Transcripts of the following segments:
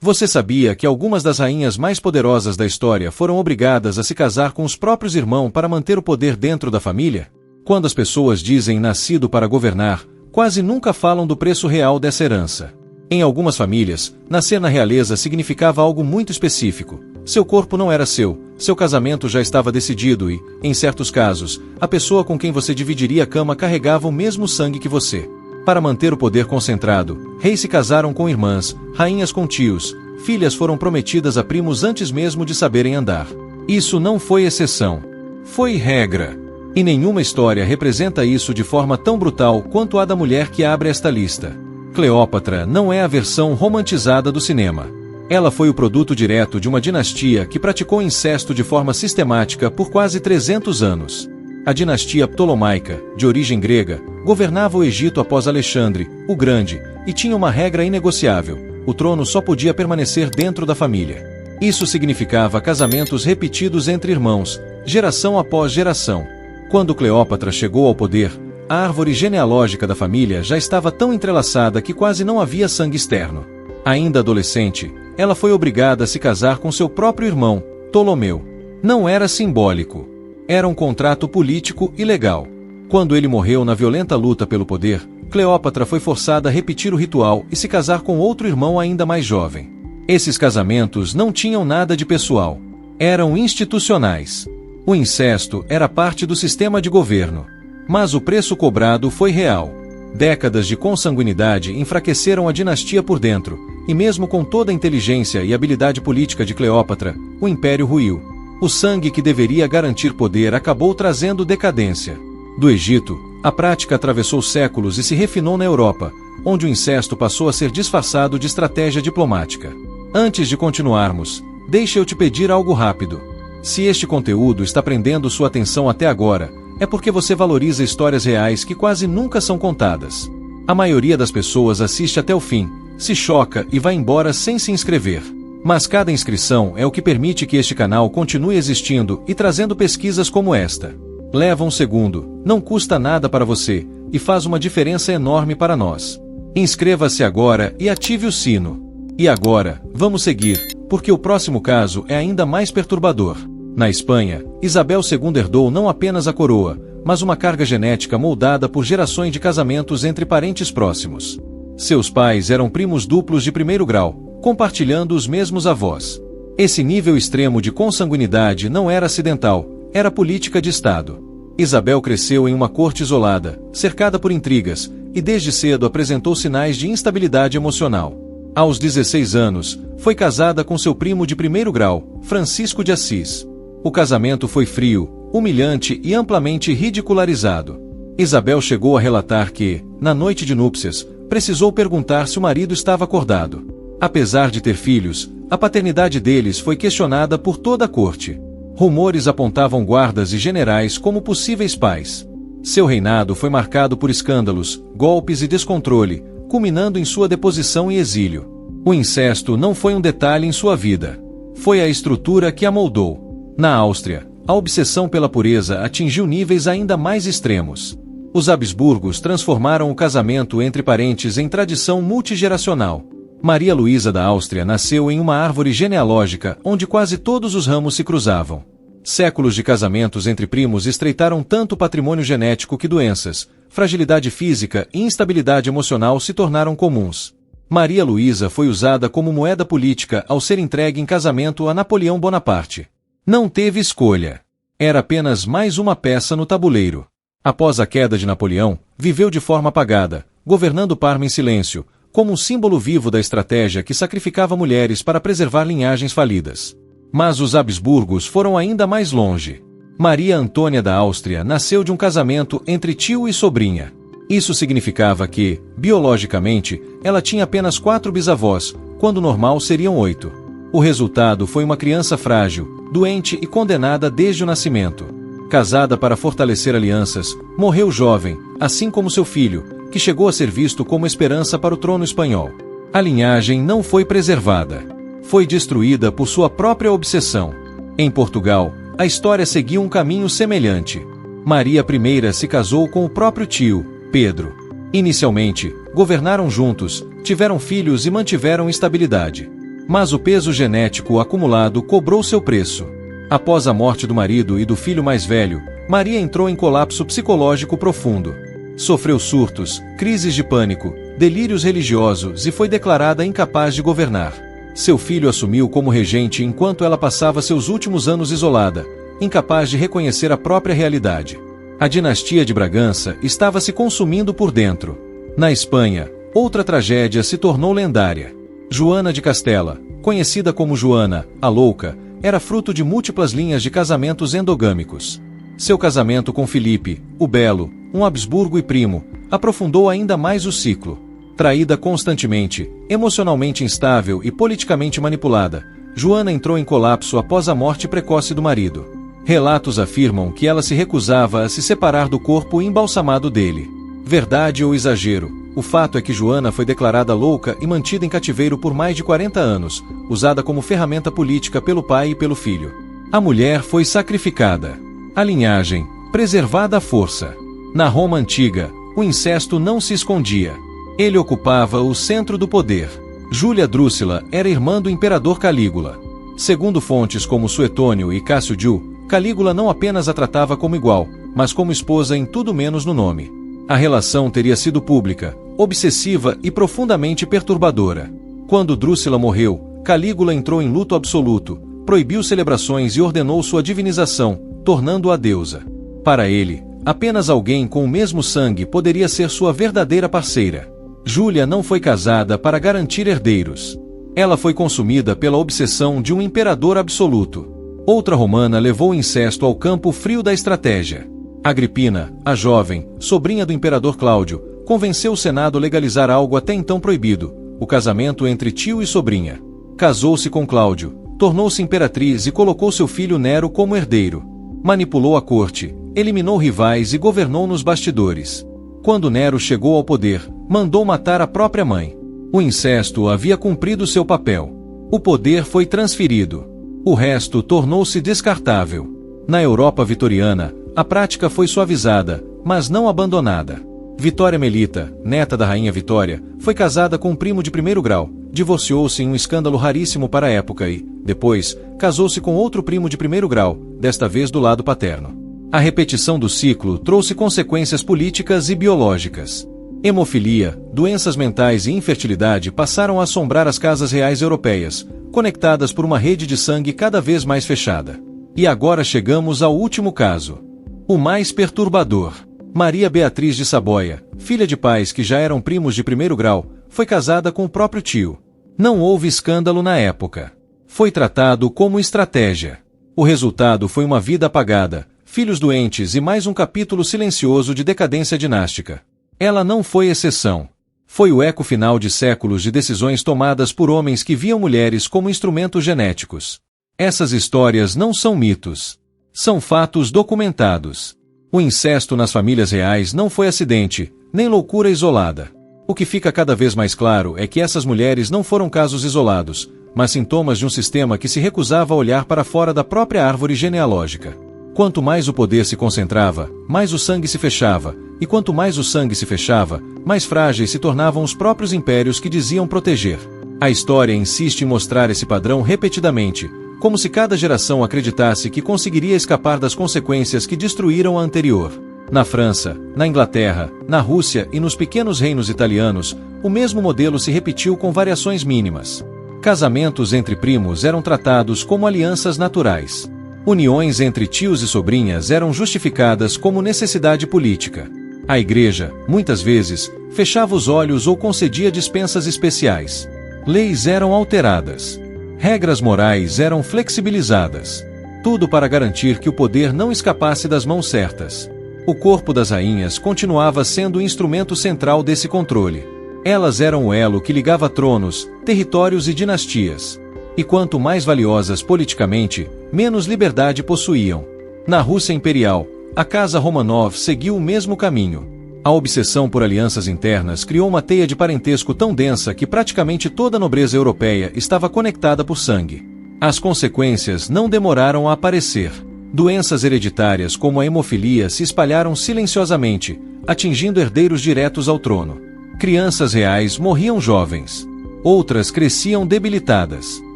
Você sabia que algumas das rainhas mais poderosas da história foram obrigadas a se casar com os próprios irmãos para manter o poder dentro da família? Quando as pessoas dizem nascido para governar, quase nunca falam do preço real dessa herança. Em algumas famílias, nascer na realeza significava algo muito específico. Seu corpo não era seu casamento já estava decidido e, em certos casos, a pessoa com quem você dividiria a cama carregava o mesmo sangue que você. Para manter o poder concentrado, reis se casaram com irmãs, rainhas com tios, filhas foram prometidas a primos antes mesmo de saberem andar. Isso não foi exceção. Foi regra. E nenhuma história representa isso de forma tão brutal quanto a da mulher que abre esta lista. Cleópatra não é a versão romantizada do cinema. Ela foi o produto direto de uma dinastia que praticou incesto de forma sistemática por quase 300 anos. A dinastia Ptolomaica, de origem grega, governava o Egito após Alexandre, o Grande, e tinha uma regra inegociável: o trono só podia permanecer dentro da família. Isso significava casamentos repetidos entre irmãos, geração após geração. Quando Cleópatra chegou ao poder, a árvore genealógica da família já estava tão entrelaçada que quase não havia sangue externo. Ainda adolescente, ela foi obrigada a se casar com seu próprio irmão, Ptolomeu. Não era simbólico. Era um contrato político e legal. Quando ele morreu na violenta luta pelo poder, Cleópatra foi forçada a repetir o ritual e se casar com outro irmão ainda mais jovem. Esses casamentos não tinham nada de pessoal. Eram institucionais. O incesto era parte do sistema de governo. Mas o preço cobrado foi real. Décadas de consanguinidade enfraqueceram a dinastia por dentro, e mesmo com toda a inteligência e habilidade política de Cleópatra, o império ruiu. O sangue que deveria garantir poder acabou trazendo decadência. Do Egito, a prática atravessou séculos e se refinou na Europa, onde o incesto passou a ser disfarçado de estratégia diplomática. Antes de continuarmos, deixe eu te pedir algo rápido. Se este conteúdo está prendendo sua atenção até agora, é porque você valoriza histórias reais que quase nunca são contadas. A maioria das pessoas assiste até o fim, se choca e vai embora sem se inscrever. Mas cada inscrição é o que permite que este canal continue existindo e trazendo pesquisas como esta. Leva um segundo, não custa nada para você, e faz uma diferença enorme para nós. Inscreva-se agora e ative o sino. E agora, vamos seguir, porque o próximo caso é ainda mais perturbador. Na Espanha, Isabel II herdou não apenas a coroa, mas uma carga genética moldada por gerações de casamentos entre parentes próximos. Seus pais eram primos duplos de primeiro grau, compartilhando os mesmos avós. Esse nível extremo de consanguinidade não era acidental, era política de Estado. Isabel cresceu em uma corte isolada, cercada por intrigas, e desde cedo apresentou sinais de instabilidade emocional. Aos 16 anos, foi casada com seu primo de primeiro grau, Francisco de Assis. O casamento foi frio, humilhante e amplamente ridicularizado. Isabel chegou a relatar que, na noite de núpcias, precisou perguntar se o marido estava acordado. Apesar de ter filhos, a paternidade deles foi questionada por toda a corte. Rumores apontavam guardas e generais como possíveis pais. Seu reinado foi marcado por escândalos, golpes e descontrole, culminando em sua deposição e exílio. O incesto não foi um detalhe em sua vida. Foi a estrutura que a moldou. Na Áustria, a obsessão pela pureza atingiu níveis ainda mais extremos. Os Habsburgos transformaram o casamento entre parentes em tradição multigeracional. Maria Luísa da Áustria nasceu em uma árvore genealógica onde quase todos os ramos se cruzavam. Séculos de casamentos entre primos estreitaram tanto o patrimônio genético que doenças, fragilidade física e instabilidade emocional se tornaram comuns. Maria Luísa foi usada como moeda política ao ser entregue em casamento a Napoleão Bonaparte. Não teve escolha. Era apenas mais uma peça no tabuleiro. Após a queda de Napoleão, viveu de forma apagada, governando Parma em silêncio, como um símbolo vivo da estratégia que sacrificava mulheres para preservar linhagens falidas. Mas os Habsburgos foram ainda mais longe. Maria Antônia da Áustria nasceu de um casamento entre tio e sobrinha. Isso significava que, biologicamente, ela tinha apenas 4 bisavós, quando normal seriam 8. O resultado foi uma criança frágil, doente e condenada desde o nascimento. Casada para fortalecer alianças, morreu jovem, assim como seu filho, que chegou a ser visto como esperança para o trono espanhol. A linhagem não foi preservada. Foi destruída por sua própria obsessão. Em Portugal, a história seguiu um caminho semelhante. Maria I se casou com o próprio tio, Pedro. Inicialmente, governaram juntos, tiveram filhos e mantiveram estabilidade. Mas o peso genético acumulado cobrou seu preço. Após a morte do marido e do filho mais velho, Maria entrou em colapso psicológico profundo. Sofreu surtos, crises de pânico, delírios religiosos e foi declarada incapaz de governar. Seu filho assumiu como regente enquanto ela passava seus últimos anos isolada, incapaz de reconhecer a própria realidade. A dinastia de Bragança estava se consumindo por dentro. Na Espanha, outra tragédia se tornou lendária. Joana de Castela, conhecida como Joana, a Louca, era fruto de múltiplas linhas de casamentos endogâmicos. Seu casamento com Filipe, o Belo, um Habsburgo e primo, aprofundou ainda mais o ciclo. Traída constantemente, emocionalmente instável e politicamente manipulada, Joana entrou em colapso após a morte precoce do marido. Relatos afirmam que ela se recusava a se separar do corpo embalsamado dele. Verdade ou exagero, o fato é que Joana foi declarada louca e mantida em cativeiro por mais de 40 anos, usada como ferramenta política pelo pai e pelo filho. A mulher foi sacrificada. A linhagem, preservada à força. Na Roma antiga, o incesto não se escondia. Ele ocupava o centro do poder. Júlia Drúxila era irmã do imperador Calígula. Segundo fontes como Suetônio e Cássio Dio, Calígula não apenas a tratava como igual, mas como esposa em tudo menos no nome. A relação teria sido pública, obsessiva e profundamente perturbadora. Quando Drúxila morreu, Calígula entrou em luto absoluto, proibiu celebrações e ordenou sua divinização, tornando-a deusa. Para ele, apenas alguém com o mesmo sangue poderia ser sua verdadeira parceira. Júlia não foi casada para garantir herdeiros. Ela foi consumida pela obsessão de um imperador absoluto. Outra romana levou o incesto ao campo frio da estratégia. Agripina, a jovem, sobrinha do imperador Cláudio, convenceu o Senado a legalizar algo até então proibido, o casamento entre tio e sobrinha. Casou-se com Cláudio, tornou-se imperatriz e colocou seu filho Nero como herdeiro. Manipulou a corte, eliminou rivais e governou nos bastidores. Quando Nero chegou ao poder, mandou matar a própria mãe. O incesto havia cumprido seu papel. O poder foi transferido. O resto tornou-se descartável. Na Europa vitoriana, a prática foi suavizada, mas não abandonada. Vitória Melita, neta da rainha Vitória, foi casada com um primo de primeiro grau, divorciou-se em um escândalo raríssimo para a época e, depois, casou-se com outro primo de primeiro grau, desta vez do lado paterno. A repetição do ciclo trouxe consequências políticas e biológicas. Hemofilia, doenças mentais e infertilidade passaram a assombrar as casas reais europeias, conectadas por uma rede de sangue cada vez mais fechada. E agora chegamos ao último caso. O mais perturbador. Maria Beatriz de Saboia, filha de pais que já eram primos de primeiro grau, foi casada com o próprio tio. Não houve escândalo na época. Foi tratado como estratégia. O resultado foi uma vida apagada, filhos doentes e mais um capítulo silencioso de decadência dinástica. Ela não foi exceção. Foi o eco final de séculos de decisões tomadas por homens que viam mulheres como instrumentos genéticos. Essas histórias não são mitos. São fatos documentados. O incesto nas famílias reais não foi acidente, nem loucura isolada. O que fica cada vez mais claro é que essas mulheres não foram casos isolados, mas sintomas de um sistema que se recusava a olhar para fora da própria árvore genealógica. Quanto mais o poder se concentrava, mais o sangue se fechava, e quanto mais o sangue se fechava, mais frágeis se tornavam os próprios impérios que diziam proteger. A história insiste em mostrar esse padrão repetidamente, como se cada geração acreditasse que conseguiria escapar das consequências que destruíram a anterior. Na França, na Inglaterra, na Rússia e nos pequenos reinos italianos, o mesmo modelo se repetiu com variações mínimas. Casamentos entre primos eram tratados como alianças naturais. Uniões entre tios e sobrinhas eram justificadas como necessidade política. A igreja, muitas vezes, fechava os olhos ou concedia dispensas especiais. Leis eram alteradas. Regras morais eram flexibilizadas. Tudo para garantir que o poder não escapasse das mãos certas. O corpo das rainhas continuava sendo o instrumento central desse controle. Elas eram o elo que ligava tronos, territórios e dinastias. E quanto mais valiosas politicamente, menos liberdade possuíam. Na Rússia imperial, a Casa Romanov seguiu o mesmo caminho. A obsessão por alianças internas criou uma teia de parentesco tão densa que praticamente toda a nobreza europeia estava conectada por sangue. As consequências não demoraram a aparecer. Doenças hereditárias como a hemofilia se espalharam silenciosamente, atingindo herdeiros diretos ao trono. Crianças reais morriam jovens. Outras cresciam debilitadas.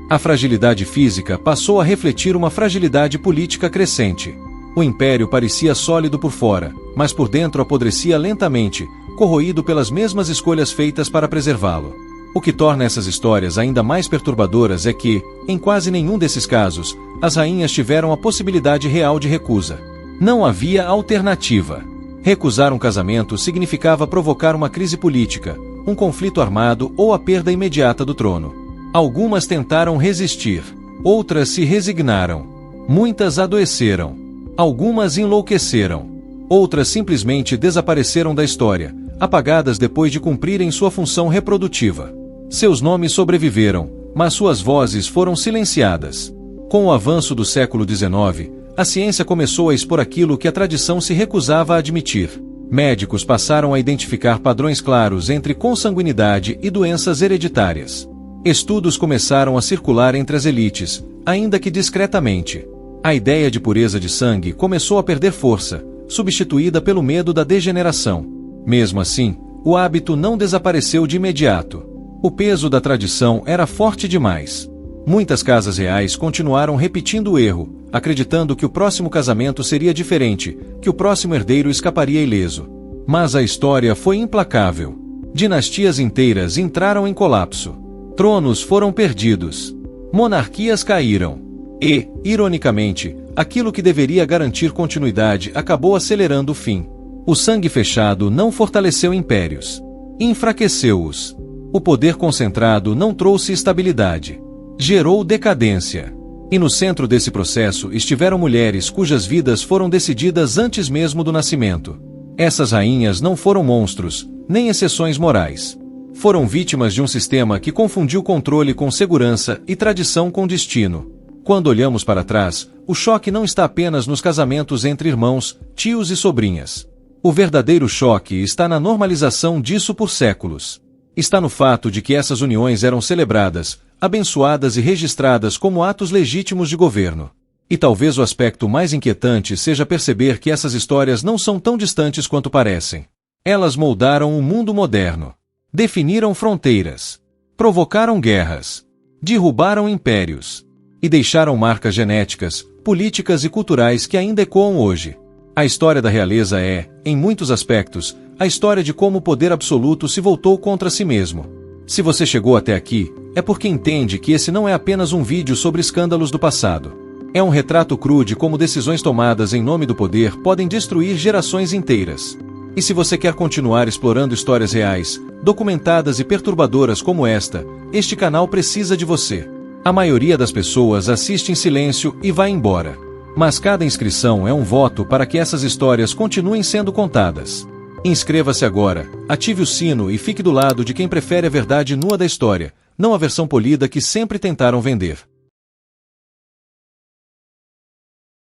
A fragilidade física passou a refletir uma fragilidade política crescente. O império parecia sólido por fora, mas por dentro apodrecia lentamente, corroído pelas mesmas escolhas feitas para preservá-lo. O que torna essas histórias ainda mais perturbadoras é que, em quase nenhum desses casos, as rainhas tiveram a possibilidade real de recusa. Não havia alternativa. Recusar um casamento significava provocar uma crise política, um conflito armado ou a perda imediata do trono. Algumas tentaram resistir, outras se resignaram. Muitas adoeceram. Algumas enlouqueceram. Outras simplesmente desapareceram da história, apagadas depois de cumprirem sua função reprodutiva. Seus nomes sobreviveram, mas suas vozes foram silenciadas. Com o avanço do século XIX, a ciência começou a expor aquilo que a tradição se recusava a admitir. Médicos passaram a identificar padrões claros entre consanguinidade e doenças hereditárias. Estudos começaram a circular entre as elites, ainda que discretamente. A ideia de pureza de sangue começou a perder força, substituída pelo medo da degeneração. Mesmo assim, o hábito não desapareceu de imediato. O peso da tradição era forte demais. Muitas casas reais continuaram repetindo o erro, acreditando que o próximo casamento seria diferente, que o próximo herdeiro escaparia ileso. Mas a história foi implacável. Dinastias inteiras entraram em colapso. Tronos foram perdidos. Monarquias caíram. E, ironicamente, aquilo que deveria garantir continuidade acabou acelerando o fim. O sangue fechado não fortaleceu impérios. Enfraqueceu-os. O poder concentrado não trouxe estabilidade. Gerou decadência. E no centro desse processo estiveram mulheres cujas vidas foram decididas antes mesmo do nascimento. Essas rainhas não foram monstros, nem exceções morais. Foram vítimas de um sistema que confundiu controle com segurança e tradição com destino. Quando olhamos para trás, o choque não está apenas nos casamentos entre irmãos, tios e sobrinhas. O verdadeiro choque está na normalização disso por séculos. Está no fato de que essas uniões eram celebradas, abençoadas e registradas como atos legítimos de governo. E talvez o aspecto mais inquietante seja perceber que essas histórias não são tão distantes quanto parecem. Elas moldaram o mundo moderno. Definiram fronteiras. Provocaram guerras. Derrubaram impérios. E deixaram marcas genéticas, políticas e culturais que ainda ecoam hoje. A história da realeza é, em muitos aspectos, a história de como o poder absoluto se voltou contra si mesmo. Se você chegou até aqui, é porque entende que esse não é apenas um vídeo sobre escândalos do passado. É um retrato cru de como decisões tomadas em nome do poder podem destruir gerações inteiras. E se você quer continuar explorando histórias reais, documentadas e perturbadoras como esta, este canal precisa de você. A maioria das pessoas assiste em silêncio e vai embora. Mas cada inscrição é um voto para que essas histórias continuem sendo contadas. Inscreva-se agora, ative o sino e fique do lado de quem prefere a verdade nua da história, não a versão polida que sempre tentaram vender.